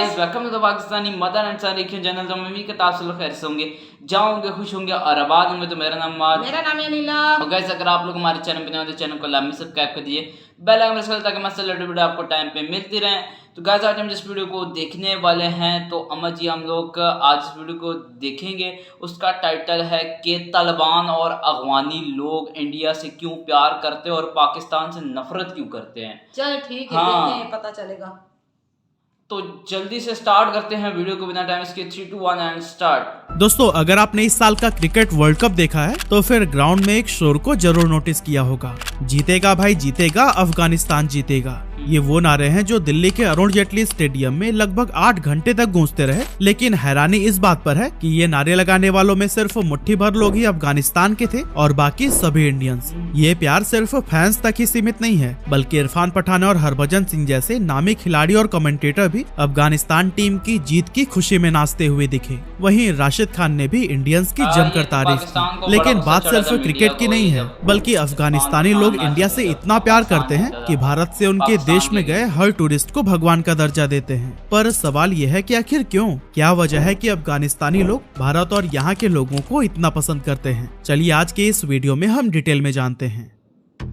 Guys, welcome to the Pakistani mother and son reaction channel. तो उम्मीद करता हूं आप सब लोग खैर से होंगे, जाओगे खुश होंगे और आबाद होंगे। तो मेरा नाम है नीला। और गाइस, अगर आप लोग हमारे चैनल पे नए हो तो चैनल को लाजमी सब्सक्राइब कर दीजिए, बेल आइकन प्रेस कर ताकि मस्त लेटेस्ट वीडियो आपको टाइम पे मिलती रहे। तो गाइस, आज हम जिस वीडियो को देखने वाले हैं तो अमर जी हम लोग आज इस वीडियो को देखेंगे। उसका टाइटल है कि तालिबान और अफगानी लोग इंडिया से क्यों प्यार करते हैं और पाकिस्तान से नफरत क्यों करते हैं। चल ठीक है, हाँ। देखते हैं, पता चलेगा। तो जल्दी से स्टार्ट करते हैं वीडियो को बिना टाइम इसके। 3, 2, 1 एंड स्टार्ट। दोस्तों, अगर आपने इस साल का क्रिकेट वर्ल्ड कप देखा है तो फिर ग्राउंड में एक शोर को जरूर नोटिस किया होगा। जीतेगा भाई जीतेगा, अफगानिस्तान जीतेगा। ये वो नारे हैं जो दिल्ली के अरुण जेटली स्टेडियम में लगभग 8 घंटे तक गूंजते रहे। लेकिन हैरानी इस बात पर है कि ये नारे लगाने वालों में सिर्फ मुट्ठी भर लोग ही अफगानिस्तान के थे और बाकी सभी इंडियंस। ये प्यार सिर्फ फैंस तक ही सीमित नहीं है, बल्कि इरफान पठान और हरभजन सिंह जैसे नामी खिलाड़ी और कमेंटेटर भी अफगानिस्तान टीम की जीत की खुशी में नाचते हुए दिखे। वहीं राशिद खान ने भी इंडियंस की जमकर तारीफ की। लेकिन बात सिर्फ क्रिकेट की नहीं है, बल्कि अफगानिस्तानी लोग इंडिया से इतना प्यार करते हैं कि भारत से उनके देश में गए हर टूरिस्ट को भगवान का दर्जा देते हैं। पर सवाल यह है कि आखिर क्यों? क्या वजह है कि अफगानिस्तानी लोग भारत और यहाँ के लोगों को इतना पसंद करते हैं? चलिए आज के इस वीडियो में हम डिटेल में जानते हैं।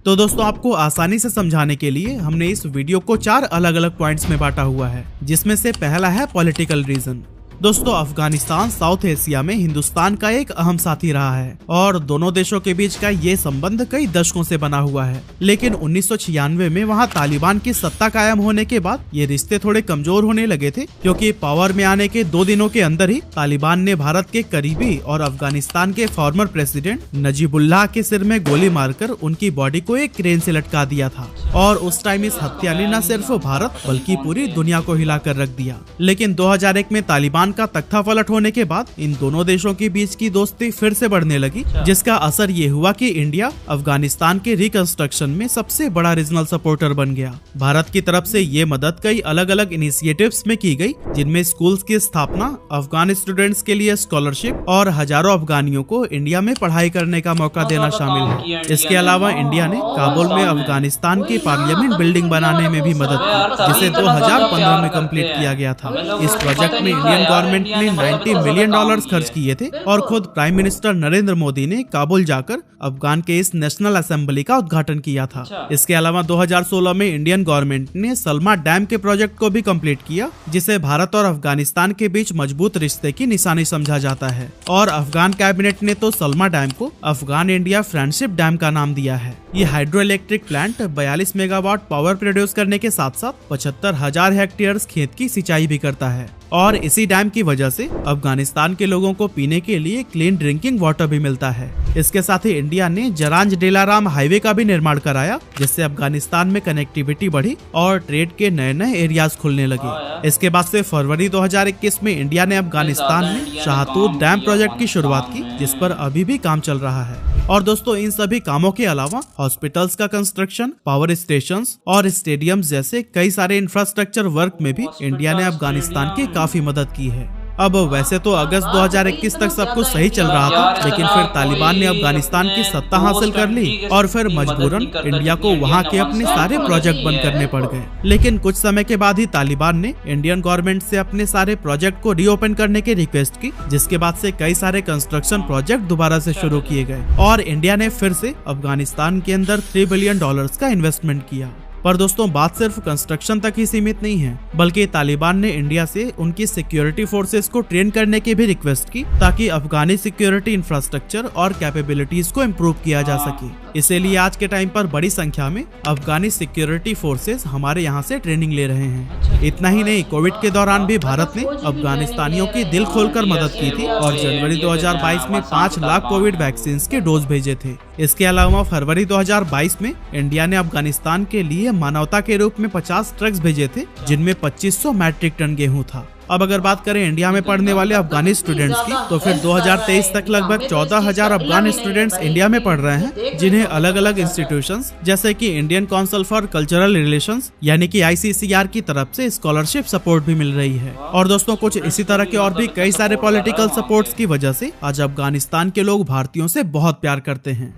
तो दोस्तों, आपको आसानी से समझाने के लिए हमने इस वीडियो को 4 अलग अलग पॉइंट्स में बांटा हुआ है, जिसमें से पहला है पॉलिटिकल रीजन। दोस्तों, अफगानिस्तान साउथ एशिया में हिंदुस्तान का एक अहम साथी रहा है और दोनों देशों के बीच का ये संबंध कई दशकों से बना हुआ है। लेकिन 1996 में वहाँ तालिबान की सत्ता कायम होने के बाद ये रिश्ते थोड़े कमजोर होने लगे थे, क्योंकि पावर में आने के 2 दिनों के अंदर ही तालिबान ने भारत के करीबी और अफगानिस्तान के फॉर्मर प्रेसिडेंट नजीबुल्लाह के सिर में गोली मारकर उनकी बॉडी को एक क्रेन से लटका दिया था। और उस टाइम इस हत्या ने न सिर्फ भारत बल्कि पूरी दुनिया को हिलाकर रख दिया। लेकिन 2001 में तालिबान का तख्ता पलट होने के बाद इन दोनों देशों के बीच की दोस्ती फिर से बढ़ने लगी, जिसका असर ये हुआ कि इंडिया अफगानिस्तान के रिकंस्ट्रक्शन में सबसे बड़ा रीजनल सपोर्टर बन गया। भारत की तरफ से ये मदद कई अलग अलग इनिशिएटिव्स में की गई, जिनमें स्कूल्स की स्थापना, अफगान स्टूडेंट्स के लिए स्कॉलरशिप और हजारों अफगानियों को इंडिया में पढ़ाई करने का मौका देना शामिल है। इसके अलावा इंडिया ने काबुल में अफगानिस्तान की पार्लियामेंट बिल्डिंग बनाने में भी मदद की, जिसे 2015 में कंप्लीट किया गया था। इस प्रोजेक्ट में इंडियन गवर्नमेंट ने $90 मिलियन खर्च किए थे और खुद प्राइम मिनिस्टर नरेंद्र मोदी ने काबुल जाकर अफगान के इस नेशनल असेंबली का उद्घाटन किया था। इसके अलावा 2016 में इंडियन गवर्नमेंट ने सलमा डैम के प्रोजेक्ट को भी कंप्लीट किया, जिसे भारत और अफगानिस्तान के बीच मजबूत रिश्ते की निशानी समझा जाता है। और अफगान कैबिनेट ने तो सलमा डैम को अफगान इंडिया फ्रेंडशिप डैम का नाम दिया है। ये hydro electric plant 42 megawatt power produce करने के साथ साथ 75,000 हेक्टेयर खेत की सिंचाई भी करता है। और इसी डैम की वजह से अफगानिस्तान के लोगों को पीने के लिए क्लीन ड्रिंकिंग वाटर भी मिलता है। इसके साथ ही इंडिया ने जरांज डेलाराम हाईवे का भी निर्माण कराया, जिससे अफगानिस्तान में कनेक्टिविटी बढ़ी और ट्रेड के नए नए एरियाज खुलने लगे। इसके बाद से फरवरी 2021 में इंडिया ने अफगानिस्तान में शाहतूत डैम प्रोजेक्ट की शुरुआत की, जिस पर अभी भी काम चल रहा है। और दोस्तों, इन सभी कामों के अलावा हॉस्पिटल्स का कंस्ट्रक्शन, पावर स्टेशंस और स्टेडियम जैसे कई सारे इंफ्रास्ट्रक्चर वर्क में भी इंडिया ने अफगानिस्तान की काफी मदद की है। अब वैसे तो अगस्त 2021 तक सब कुछ सही चल रहा था, लेकिन फिर तालिबान ने अफगानिस्तान की सत्ता हासिल कर ली और फिर मजबूरन इंडिया को वहां के अपने सारे प्रोजेक्ट बंद करने पड़ गए। लेकिन कुछ समय के बाद ही तालिबान ने इंडियन गवर्नमेंट से अपने सारे प्रोजेक्ट को रीओपन करने की रिक्वेस्ट की, जिसके बाद से कई सारे कंस्ट्रक्शन प्रोजेक्ट दोबारा से शुरू किए गए और इंडिया ने फिर से अफगानिस्तान के अंदर $3 बिलियन का इन्वेस्टमेंट किया। पर दोस्तों, बात सिर्फ कंस्ट्रक्शन तक ही सीमित नहीं है, बल्कि तालिबान ने इंडिया से उनकी सिक्योरिटी फोर्सेस को ट्रेन करने की भी रिक्वेस्ट की, ताकि अफगानी सिक्योरिटी इंफ्रास्ट्रक्चर और कैपेबिलिटीज को इम्प्रूव किया जा सके। इसीलिए आज के टाइम पर बड़ी संख्या में अफगानी सिक्योरिटी फोर्सेस हमारे यहाँ से ट्रेनिंग ले रहे हैं। इतना ही नहीं, कोविड के दौरान भी भारत ने अफगानिस्तानियों की दिल खोलकर मदद की थी और जनवरी 2022 में 5 लाख कोविड वैक्सीन के डोज भेजे थे। इसके अलावा फरवरी 2022 में इंडिया ने अफगानिस्तान के लिए मानवता के रूप में 50 ट्रक्स भेजे थे, जिनमें 2500 मैट्रिक टन गेहूं था। अब अगर बात करें इंडिया में पढ़ने वाले अफगानी स्टूडेंट्स की, तो फिर 2023 तक लगभग 14,000 अफगान स्टूडेंट्स इंडिया में पढ़ रहे हैं, जिन्हें अलग अलग इंस्टीट्यूशंस जैसे कि Indian council for cultural relations यानी कि ICCR की तरफ से स्कॉलरशिप सपोर्ट भी मिल रही है। और दोस्तों, कुछ इसी तरह के और भी कई सारे पॉलिटिकल सपोर्ट्स की वजह से आज अफगानिस्तान के लोग भारतीयों से बहुत प्यार करते हैं।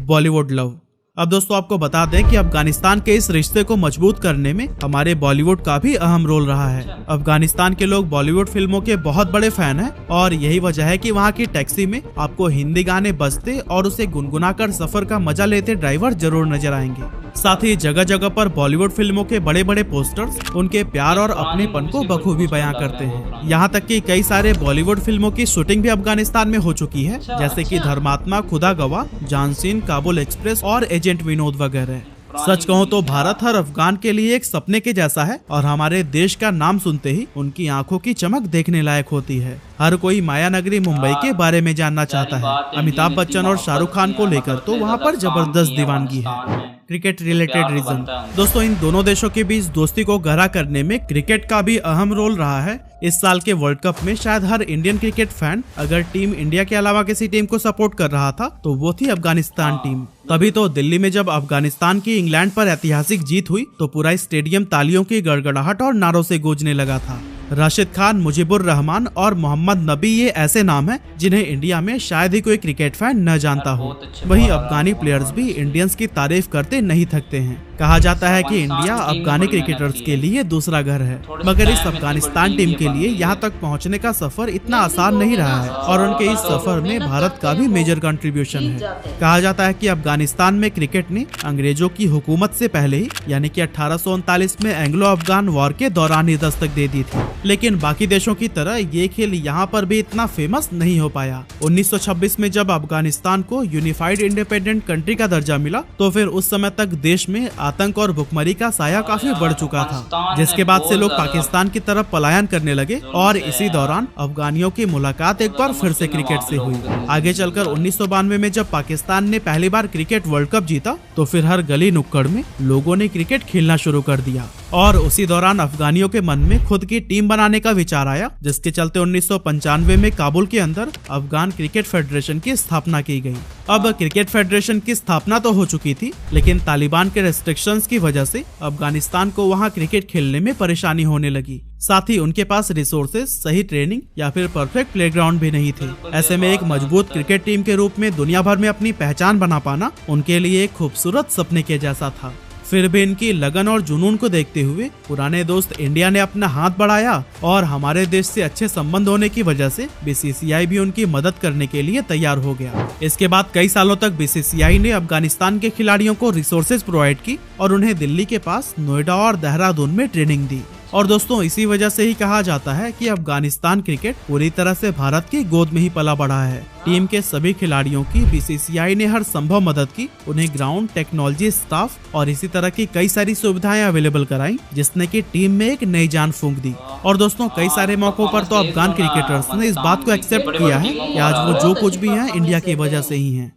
बॉलीवुड लव। अब दोस्तों आपको बता दें कि अफगानिस्तान के इस रिश्ते को मजबूत करने में हमारे बॉलीवुड का भी अहम रोल रहा है। अफगानिस्तान के लोग बॉलीवुड फिल्मों के बहुत बड़े फैन हैं और यही वजह है कि वहाँ की टैक्सी में आपको हिंदी गाने बजते और उसे गुनगुनाकर सफर का मजा लेते ड्राइवर जरूर नजर आएंगे। साथ ही जगह जगह पर बॉलीवुड फिल्मों के बड़े बड़े पोस्टर्स उनके प्यार और अपनेपन को बखूबी बयां करते हैं। यहाँ तक कि कई सारे बॉलीवुड फिल्मों की शूटिंग भी अफगानिस्तान में हो चुकी है, जैसे कि धर्मात्मा, खुदा गवाह, जानसीन, काबुल एक्सप्रेस और एजेंट विनोद वगैरह। सच कहूँ तो भारत हर अफगान के लिए एक सपने के जैसा है और हमारे देश का नाम सुनते ही उनकी आंखों की चमक देखने लायक होती है। हर कोई माया नगरी मुंबई के बारे में जानना चाहता है। अमिताभ बच्चन और शाहरुख खान को लेकर तो वहाँ पर जबरदस्त दीवानगी है। क्रिकेट रिलेटेड रीजन दोस्तों, इन दोनों देशों के बीच दोस्ती को गहरा करने में क्रिकेट का भी अहम रोल रहा है। इस साल के वर्ल्ड कप में शायद हर इंडियन क्रिकेट फैन अगर टीम इंडिया के अलावा किसी टीम को सपोर्ट कर रहा था तो वो थी अफगानिस्तान टीम। तभी तो दिल्ली में जब अफगानिस्तान की इंग्लैंड पर ऐतिहासिक जीत हुई तो पूरा स्टेडियम तालियों की गड़गड़ाहट और नारों से गूंजने लगा था। राशिद खान, मुजीबुर रहमान और मोहम्मद नबी ये ऐसे नाम हैं जिन्हें इंडिया में शायद ही कोई क्रिकेट फैन न जानता हो। वहीं अफगानी प्लेयर्स भी इंडियंस की तारीफ करते नहीं थकते हैं। कहा जाता है कि इंडिया अफगानी क्रिकेटर्स के लिए दूसरा घर है, मगर इस अफगानिस्तान टीम के लिए यहाँ तक पहुँचने का सफर इतना आसान नहीं रहा है और उनके इस सफर में भारत का भी मेजर कंट्रीब्यूशन है। कहा जाता है कि अफगानिस्तान में क्रिकेट ने अंग्रेजों की हुकूमत से पहले ही यानी कि 1839 में एंग्लो अफगान वॉर के दौरान ही दस्तक दे दी थी, लेकिन बाकी देशों की तरह ये खेल यहाँ पर भी इतना फेमस नहीं हो पाया। 1926 में जब अफगानिस्तान को यूनिफाइड इंडिपेंडेंट कंट्री का दर्जा मिला तो फिर उस समय तक देश में आतंक और भुखमरी का साया काफी बढ़ चुका था, जिसके बाद से लोग पाकिस्तान की तरफ पलायन करने लगे और इसी दौरान अफगानियों की मुलाकात एक बार फिर से क्रिकेट से हुई। आगे चलकर 1992 में जब पाकिस्तान ने पहली बार क्रिकेट वर्ल्ड कप जीता तो फिर हर गली नुक्कड़ में लोगों ने क्रिकेट खेलना शुरू कर दिया और उसी दौरान अफगानियों के मन में खुद की टीम बनाने का विचार आया, जिसके चलते 1995 में काबुल के अंदर अफगान क्रिकेट फेडरेशन की स्थापना की गई। अब क्रिकेट फेडरेशन की स्थापना तो हो चुकी थी, लेकिन तालिबान के रेस्ट्रिक्शंस की वजह से अफगानिस्तान को वहां क्रिकेट खेलने में परेशानी होने लगी। साथ ही उनके पास रिसोर्सेज, सही ट्रेनिंग या फिर परफेक्ट प्लेग्राउंड भी नहीं थे। ऐसे में एक मजबूत क्रिकेट टीम के रूप में दुनिया भर में अपनी पहचान बना पाना उनके लिए एक खूबसूरत सपने के जैसा था। फिर भी इनकी लगन और जुनून को देखते हुए पुराने दोस्त इंडिया ने अपना हाथ बढ़ाया और हमारे देश से अच्छे संबंध होने की वजह से बीसीसीआई भी उनकी मदद करने के लिए तैयार हो गया। इसके बाद कई सालों तक बीसीसीआई ने अफगानिस्तान के खिलाड़ियों को रिसोर्सेज प्रोवाइड की और उन्हें दिल्ली के पास नोएडा और देहरादून में ट्रेनिंग दी। और दोस्तों इसी वजह से ही कहा जाता है कि अफगानिस्तान क्रिकेट पूरी तरह से भारत की गोद में ही पला बढ़ा है। टीम के सभी खिलाड़ियों की बीसीसीआई ने हर संभव मदद की, उन्हें ग्राउंड, टेक्नोलॉजी, स्टाफ और इसी तरह की कई सारी सुविधाएं अवेलेबल कराई, जिसने की टीम में एक नई जान फूंक दी। और दोस्तों कई सारे मौकों पर तो अफगान क्रिकेटर्स ने इस बात को एक्सेप्ट किया है कि आज वो जो कुछ भी है इंडिया की वजह से ही है।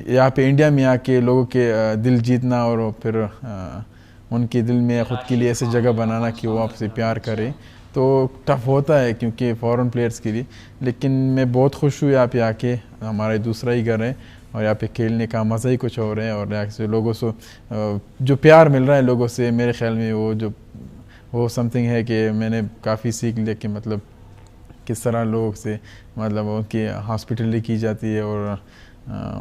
यहाँ पे इंडिया में आके लोगों के दिल जीतना और फिर उनके दिल में खुद के लिए ऐसी जगह बनाना कि वो आपसे प्यार करें, तो टफ होता है क्योंकि फॉरेन प्लेयर्स के लिए। लेकिन मैं बहुत खुश हूँ यहाँ पे आके, हमारा दूसरा ही घर है और यहाँ पे खेलने का मज़ा ही कुछ और है। और यहाँ से लोगों से जो प्यार मिल रहा है लोगों से, मेरे ख्याल में वो समथिंग है कि मैंने काफ़ी सीख लिया कि मतलब किस तरह लोगों से मतलब उनकी हॉस्पिटलिटी की जाती है और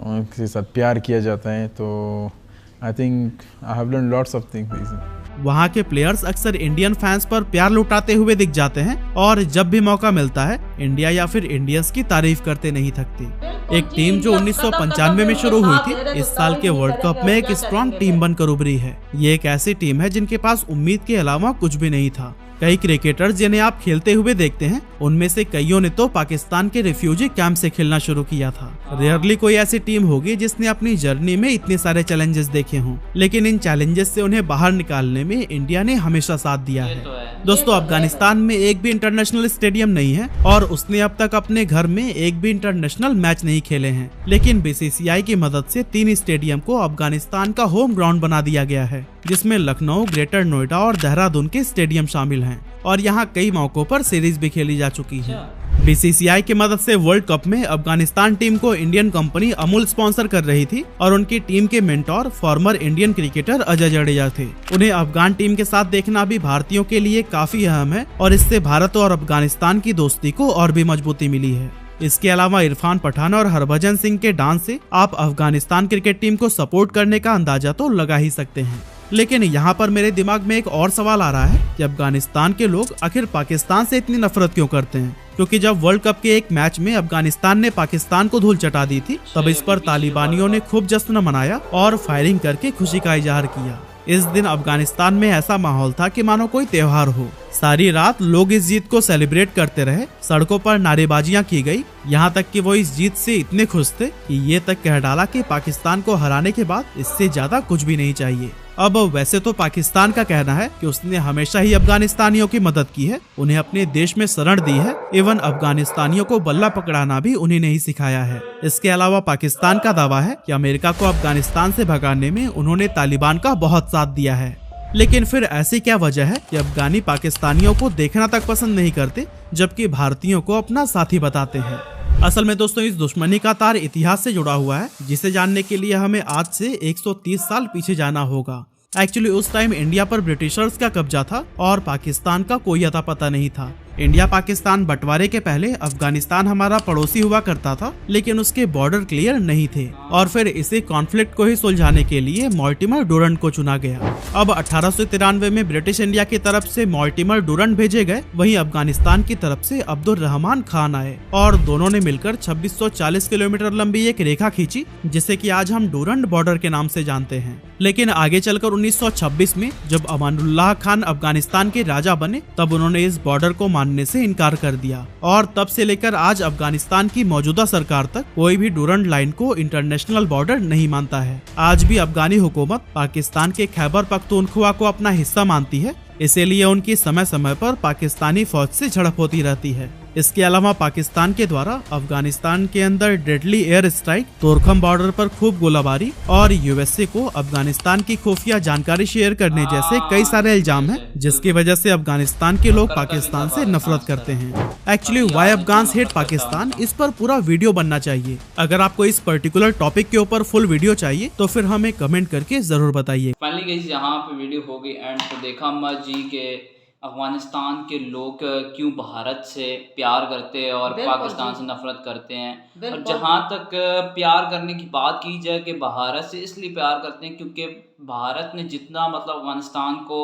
उनके साथ प्यार किया जाता है। तो I think I have learned lots of things. वहाँ के प्लेयर्स अक्सर इंडियन फैंस पर प्यार लुटाते हुए दिख जाते हैं और जब भी मौका मिलता है इंडिया या फिर इंडियंस की तारीफ करते नहीं थकते। एक टीम जो 1995 में शुरू हुई थी, इस साल के वर्ल्ड कप में एक स्ट्रॉन्ग टीम बनकर उभरी है। ये एक ऐसी टीम है जिनके पास उम्मीद के अलावा कुछ भी नहीं था। कई क्रिकेटर्स जिन्हें आप खेलते हुए देखते हैं, उनमें से कईयों ने तो पाकिस्तान के रिफ्यूजी कैंप से खेलना शुरू किया था। रेयरली कोई ऐसी टीम होगी जिसने अपनी जर्नी में इतने सारे चैलेंजेस देखे हों, लेकिन इन चैलेंजेस से उन्हें बाहर निकालने में इंडिया ने हमेशा साथ दिया है। दोस्तों अफगानिस्तान में एक भी इंटरनेशनल स्टेडियम नहीं है और उसने अब तक अपने घर में एक भी इंटरनेशनल मैच नहीं खेले हैं, लेकिन बीसीसीआई की मदद से 3 स्टेडियम को अफगानिस्तान का होम ग्राउंड बना दिया गया है, जिसमें लखनऊ, ग्रेटर नोएडा और देहरादून के स्टेडियम शामिल हैं और यहाँ कई मौकों पर सीरीज भी खेली जा चुकी है। बीसीसीआई की मदद से वर्ल्ड कप में अफगानिस्तान टीम को इंडियन कंपनी अमूल स्पॉन्सर कर रही थी और उनकी टीम के mentor former Indian cricketer Ajay Jadeja थे। उन्हें अफगान टीम के साथ देखना भी भारतीयों के लिए काफी अहम है और इससे भारत और अफगानिस्तान की दोस्ती को और भी मजबूती मिली है। इसके अलावा इरफान पठान और हरभजन सिंह के डांस से आप अफगानिस्तान क्रिकेट टीम को सपोर्ट करने का अंदाजा तो लगा ही सकते हैं। लेकिन यहाँ पर मेरे दिमाग में एक और सवाल आ रहा है कि अफगानिस्तान के लोग आखिर पाकिस्तान से इतनी नफरत क्यों करते हैं? क्योंकि जब वर्ल्ड कप के एक मैच में अफगानिस्तान ने पाकिस्तान को धूल चटा दी थी, तब इस पर तालिबानियों ने खूब जश्न मनाया और फायरिंग करके खुशी का इजहार किया। इस दिन अफगानिस्तान में ऐसा माहौल था कि मानो कोई त्योहार हो। सारी रात लोग इस जीत को सेलिब्रेट करते रहे, सड़कों पर नारेबाजियां की गई, यहाँ तक कि वो इस जीत से इतने खुश थे कि ये तक कह डाला कि पाकिस्तान को हराने के बाद इससे ज्यादा कुछ भी नहीं चाहिए। अब वैसे तो पाकिस्तान का कहना है कि उसने हमेशा ही अफगानिस्तानियों की मदद की है, उन्हें अपने देश में शरण दी है, इवन अफगानिस्तानियों को बल्ला पकड़ाना भी उन्हें नहीं सिखाया है। इसके अलावा पाकिस्तान का दावा है कि अमेरिका को अफगानिस्तान से भगाने में उन्होंने तालिबान का बहुत साथ दिया है। लेकिन फिर ऐसी क्या वजह है कि अफगानी पाकिस्तानियों को देखना तक पसंद नहीं करते, जबकि भारतीयों को अपना साथी बताते हैं? असल में दोस्तों, इस दुश्मनी का तार इतिहास से जुड़ा हुआ है, जिसे जानने के लिए हमें आज से 130 साल पीछे जाना होगा। एक्चुअली उस टाइम इंडिया पर ब्रिटिशर्स का कब्जा था और पाकिस्तान का कोई अता पता नहीं था। इंडिया पाकिस्तान बंटवारे के पहले अफगानिस्तान हमारा पड़ोसी हुआ करता था, लेकिन उसके बॉर्डर क्लियर नहीं थे और फिर इसी कॉन्फ्लिक्ट को ही सुलझाने के लिए मॉर्टिमर डुरंट को चुना गया। अब 1893 में ब्रिटिश इंडिया की तरफ से मॉर्टिमर डुरंट भेजे गए, वहीं अफगानिस्तान की तरफ से अब्दुल रहमान खान आए और दोनों ने मिलकर 2640 किलोमीटर लंबी एक रेखा खींची, जिसे कि आज हम डुरंट बॉर्डर के नाम से जानते हैं। लेकिन आगे चलकर 1926 में जब अमानुल्लाह खान अफगानिस्तान के राजा बने, तब उन्होंने इस बॉर्डर को मानने से इनकार कर दिया और तब से लेकर आज अफगानिस्तान की मौजूदा सरकार तक कोई भी डुरंट लाइन को इंटरनेशनल बॉर्डर नहीं मानता है। आज भी अफगानी हुकूमत पाकिस्तान के खैबर पख्तूनख्वा को अपना हिस्सा मानती है, इसीलिए उनकी समय समय पर पाकिस्तानी फौज से झड़प होती रहती है। इसके अलावा पाकिस्तान के द्वारा अफगानिस्तान के अंदर deadly air strike, Torkham border पर खूब गोलाबारी और यूएसए को अफगानिस्तान की खुफिया जानकारी शेयर करने जैसे कई सारे इल्जाम हैं, जिसकी वजह से अफगानिस्तान के लोग पाकिस्तान से नफरत करते हैं। Actually why Afghans hate Pakistan, इस पर पूरा वीडियो बनना चाहिए। अगर आपको इस पर्टिकुलर टॉपिक के ऊपर फुल वीडियो चाहिए तो फिर हमें कमेंट करके जरूर बताइए। फाइनली गाइस, यहाँ पे वीडियो हो गई एंड तो देखा अम्मा जी के अफगानिस्तान के लोग क्यों भारत से प्यार करते हैं और पाकिस्तान से नफरत करते हैं। और जहाँ तक प्यार करने की बात की जाए कि भारत से इसलिए प्यार करते हैं क्योंकि भारत ने जितना अफगानिस्तान को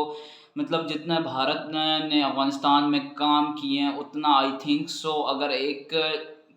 जितना भारत ने अफगानिस्तान में काम किए हैं, उतना आई थिंक सो अगर एक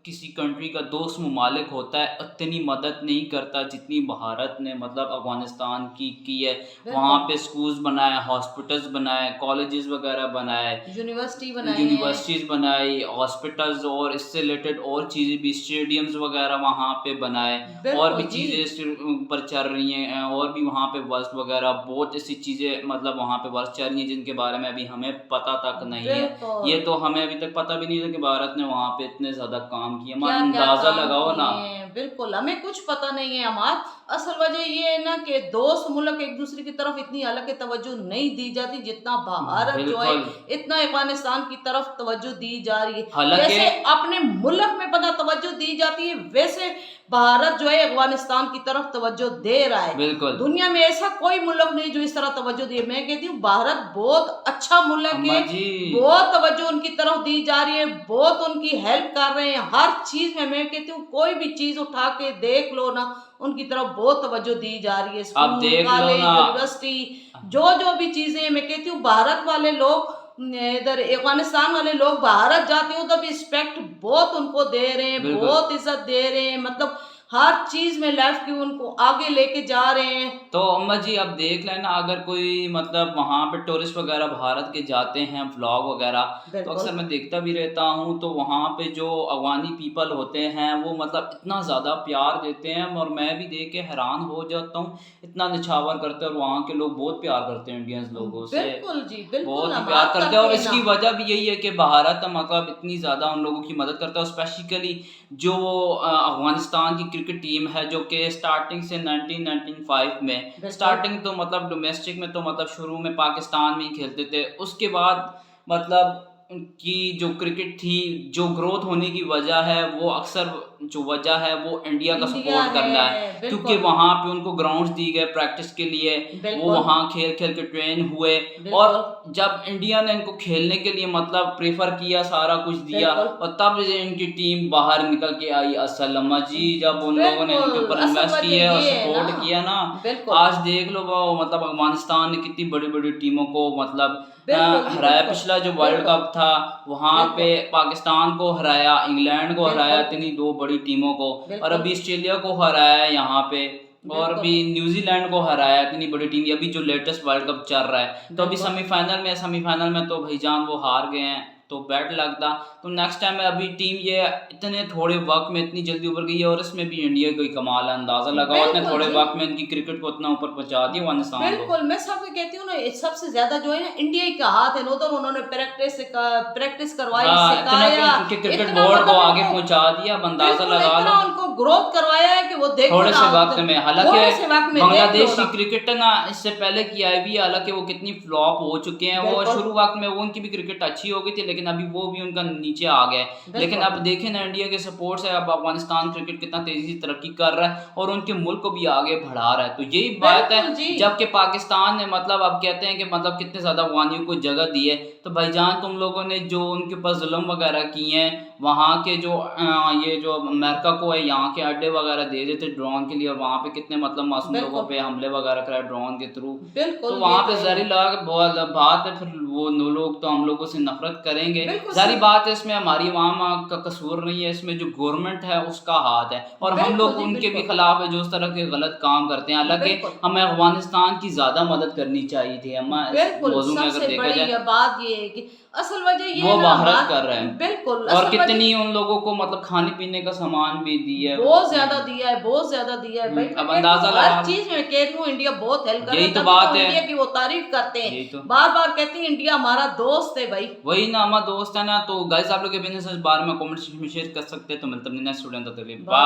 किसी कंट्री का दोस्त मुमालिक होता है उतनी मदद नहीं करता जितनी भारत ने अफगानिस्तान की है। वहाँ पे स्कूल्स बनाए, हॉस्पिटल्स बनाए, कॉलेजेस वगैरह बनाए, यूनिवर्सिटीज़ बनाई, हॉस्पिटल्स और इससे रिलेटेड और चीज़ें भी, स्टेडियम्स वगैरह वहाँ पे बनाए, और भी चीज़ें ऊपर चल रही हैं, और भी वहाँ पे वर्क वगैरह बहुत ऐसी चीज़ें वहाँ पे वर्क चल रही हैं जिनके बारे में अभी हमें पता तक नहीं है। ये तो हमें अभी तक पता भी नहीं था कि भारत ने वहाँ पे इतने ज़्यादा काम किया। अंदाजा लगाओ ना। बिल्कुल, हमें कुछ पता नहीं है अमाद। असल वजह ये है ना कि दोस्त मुल्क एक दूसरे की तरफ इतनी अलग तवज्जो नहीं दी जाती जितना भारत जो है इतना अफगानिस्तान की तरफ तवज्जो दी जा रही है। जैसे अपने मुल्क में पता तवज्जो दी जाती है, वैसे भारत जो है अफगानिस्तान की तरफ तवज्जो दे रहा है। बिल्कुल, दुनिया में ऐसा कोई मुल्क नहीं जो इस तरह तवज्जो दे। मैं कहती हूँ भारत बहुत अच्छा मुल्क है, बहुत तवज्जो उनकी तरफ दी जा रही है, बहुत उनकी हेल्प कर रहे हैं हर चीज में। मैं कहती हूँ कोई भी चीज उठा के देख लो ना, उनकी तरफ बहुत तवज्जो दी जा रही है। स्कूल, कॉलेज, यूनिवर्सिटी, जो भी चीजें, मैं कहती हूँ भारत वाले लोग, इधर अफगानिस्तान वाले लोग भारत जाते हो तब रिस्पेक्ट बहुत उनको दे रहे हैं, बहुत इज्जत दे रहे हैं, हर चीज में लाइफ की उनको आगे लेके जा रहे हैं। तो अम्मा जी अब देख लेना, अगर कोई वहाँ पे टूरिस्ट वगैरह भारत के जाते हैं व्लॉग वगैरह, तो अक्सर मैं देखता भी रहता हूँ, तो वहाँ पे जो अफगानी पीपल होते हैं वो इतना ज़्यादा प्यार देते हैं और मैं भी देख के हैरान हो जाता हूँ, इतना निछावर करते हैं। और वहाँ के लोग बहुत प्यार करते हैं इंडियन लोगों से, बिल्कुल जी, बिल्कुल बहुत प्यार करते हैं। और इसकी वजह भी यही है कि भारत इतनी ज़्यादा उन लोगों की मदद करता है। स्पेसिकली जो अफगानिस्तान की क्रिकेट टीम है, जो कि स्टार्टिंग से 1995 में स्टार्टिंग तो डोमेस्टिक में तो शुरू में पाकिस्तान में ही खेलते थे, उसके बाद की जो क्रिकेट थी, जो ग्रोथ होने की वजह है वो अक्सर जो वजह है वो इंडिया का इंडिया सपोर्ट करना है, है, बिल्कुल। क्योंकि वहाँ पे उनको ग्राउंड्स दी गए प्रैक्टिस के लिए, वो बिल्कुल। वहाँ खेल खेल के ट्रेन हुए, बिल्कुल। और जब इंडिया ने इनको खेलने के लिए मतलब प्रेफर किया, सारा कुछ दिया, बिल्कुल। और तब इनकी टीम बाहर निकल के आई। असल अम्मा जी जब उन लोगों ने इनके ऊपर बिल्कुल, इन्वेस्ट असल किया और वजह ये है सपोर्ट ना। किया ना, बिल्कुल। आज देख लो वो मतलब अफगानिस्तान ने कितनी बड़ी बड़ी टीमों को मतलब बिल्कुल जी, हराया। बिल्कुल। पिछला जो वर्ल्ड बिल्कुल। कप था वहां बिल्कुल। पे पाकिस्तान को हराया, इंग्लैंड को बिल्कुल। हराया, इतनी दो बड़ी टीमों को, और बिल्कुल। अभी ऑस्ट्रेलिया को हराया है यहाँ पे, और बिल्कुल। अभी न्यूजीलैंड को हराया, इतनी बड़ी टीम। अभी जो लेटेस्ट वर्ल्ड कप चल रहा है, तो अभी बिल्कुल। सेमीफाइनल में तो भाईजान वो हार गए हैं, तो बैड लगता। तो नेक्स्ट टाइम अभी टीम ये इतने थोड़े वक्त में इतनी जल्दी उभर गई है, और इसमें भी इंडिया का ही कमाल है, अंदाजा लगाओ इतने बिल्कुल थोड़े जी। वक्त में इनकी क्रिकेट को इतना ऊपर पहुंचा दिया अफगानिस्तान को। बिल्कुल, मैं सबको कहती हूँ ना, सबसे ज्यादा जो है ना इंडिया ही का हाथ है। उधर उन्होंने प्रैक्टिस करवाई, हाँ, सिखाया, उनके क्रिकेट इतना बोर्ड को मतलब आगे उनको- पहुंचा दिया, अब अंदाजा बिल्कुल, लगा इतना लो उनको ग्रोथ करवाया है कि वो देखो थोड़े ना, से वक्त में। हालांकि थोड़े से वक्त में बांग्लादेश देख लो की ना। क्रिकेट ना इससे पहले की आई भी, हालांकि वो कितनी फ्लॉप हो चुके हैं। वो बिल्कुल। शुरू वक्त में वो उनकी भी क्रिकेट अच्छी हो गई थी, लेकिन अभी वो भी उनका नीचे आ गया है। बिल्कुल। लेकिन अब देखें ना, इंडिया के सपोर्ट से अब अफगानिस्तान क्रिकेट कितना तेजी से तरक्की कर रहा है, और उनके मुल्क को भी आगे बढ़ा रहा है। तो यही बात बिल्कुल है, जी। जबकि पाकिस्तान ने मतलब अब कहते हैं कि मतलब कितने ज्यादा अफगानियों को जगह दी है। तो भाईजान तुम लोगों ने जो उनके ऊपर जुल्म वगैरह किए हैं, वहाँ के जो ये जो अमेरिका को है यहाँ के अड्डे वगैरह दे देते ड्रोन के लिए, और वहाँ पे कितने मतलब मासूम बिल्कुल। लोगों पे हमले वगैरह कराए ड्रोन के थ्रू। बिल्कुल, तो वहाँ ये पे तो है। जारी लगा के बहुत बात है, फिर वो लोग तो हम लोगों से नफरत करेंगे। बिल्कुल जारी सही। बात है, इसमें हमारी वहाँ का कसूर नहीं है, इसमें जो गवर्नमेंट है उसका हाथ है, और हम बिल्कुल लोग जी, उनके भी बिल्कुल। खिलाफ है जो उस तरह के गलत काम करते हैं। हालांकि बिल्कुल। हमें अफगानिस्तान की ज्यादा मदद करनी चाहिए थी। हम इस बिल्कुल, मौजू में अगर सबसे देखा बड़ी जाए, ये बात ये है कि असल वजह ये वो है ना, भारत बात- कर रहे हैं। बिल्कुल, और असल वजह कितनी उन लोगों को मतलब खाने पीने का सामान भी दिया है, बहुत ज्यादा दिया है, बहुत ज्यादा दिया है भाई। अब मैं कहती अंदाजा हूँ, लगा हर चीज में कह रही हूँ इंडिया बहुत हेल्प कर रहा यही है, तो तभी बात है। इंडिया की वो तारीफ करते यही हैं, तो। बार बार कहते हैं इंडिया हमारा दोस्त है भाई। वही ना, हमारा दोस्त है ना। तो गाइस आप लोग के बिजनेस इस बारे में कमेंट में शेयर कर सकते हैं। तो मिलते हैं नेक्स्ट स्टूडेंट तक, बाय।